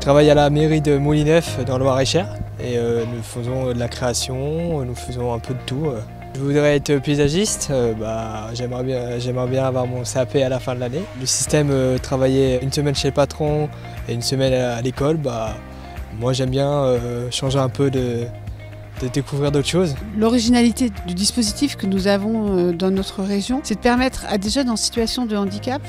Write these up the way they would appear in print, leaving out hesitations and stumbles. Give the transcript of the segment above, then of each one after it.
travaille à la mairie de Moulineuf dans le Loir-et-Cher et nous faisons de la création, nous faisons un peu de tout. Je voudrais être paysagiste, j'aimerais bien avoir mon CAP à la fin de l'année. Le système travailler une semaine chez le patron et une semaine à l'école, moi j'aime bien changer un peu de découvrir d'autres choses. L'originalité du dispositif que nous avons dans notre région, c'est de permettre à des jeunes en situation de handicap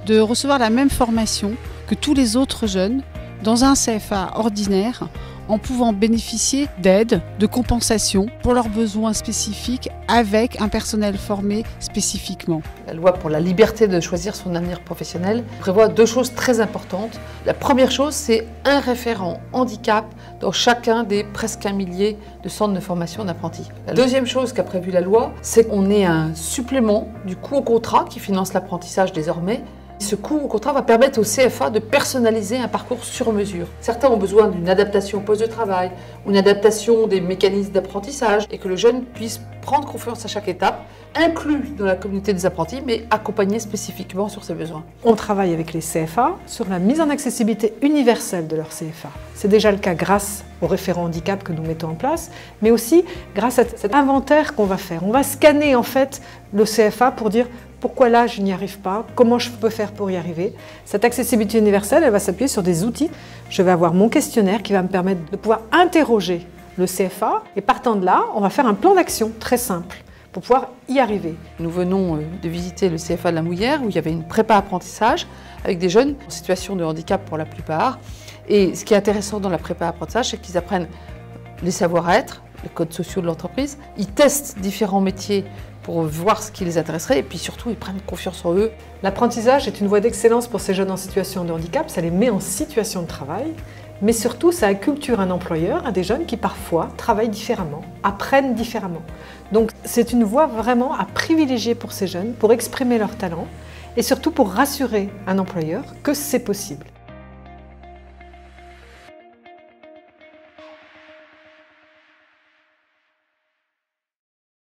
de recevoir la même formation que tous les autres jeunes dans un CFA ordinaire, en pouvant bénéficier d'aides, de compensations pour leurs besoins spécifiques avec un personnel formé spécifiquement. La loi pour la liberté de choisir son avenir professionnel prévoit deux choses très importantes. La première chose, c'est un référent handicap dans chacun des presque 1 millier de centres de formation d'apprentis. La deuxième chose qu'a prévu la loi, c'est qu'on ait un supplément du coût au contrat qui finance l'apprentissage désormais. Ce coût au contrat va permettre au CFA de personnaliser un parcours sur mesure. Certains ont besoin d'une adaptation au poste de travail, ou une adaptation des mécanismes d'apprentissage, et que le jeune puisse prendre confiance à chaque étape, inclus dans la communauté des apprentis, mais accompagné spécifiquement sur ses besoins. On travaille avec les CFA sur la mise en accessibilité universelle de leur CFA. C'est déjà le cas grâce aux référents handicap que nous mettons en place, mais aussi grâce à cet inventaire qu'on va faire. On va scanner en fait le CFA pour dire pourquoi là je n'y arrive pas, comment je peux faire pour y arriver. Cette accessibilité universelle, elle va s'appuyer sur des outils. Je vais avoir mon questionnaire qui va me permettre de pouvoir interroger le CFA et partant de là, on va faire un plan d'action très simple pour pouvoir y arriver. Nous venons de visiter le CFA de la Mouillère où il y avait une prépa apprentissage avec des jeunes en situation de handicap pour la plupart. Et ce qui est intéressant dans la prépa apprentissage, c'est qu'ils apprennent les savoir-être, les codes sociaux de l'entreprise. Ils testent différents métiers pour voir ce qui les intéresserait et puis surtout ils prennent confiance en eux. L'apprentissage est une voie d'excellence pour ces jeunes en situation de handicap, ça les met en situation de travail, mais surtout ça acculture un employeur à des jeunes qui parfois travaillent différemment, apprennent différemment. Donc c'est une voie vraiment à privilégier pour ces jeunes, pour exprimer leurs talents et surtout pour rassurer un employeur que c'est possible.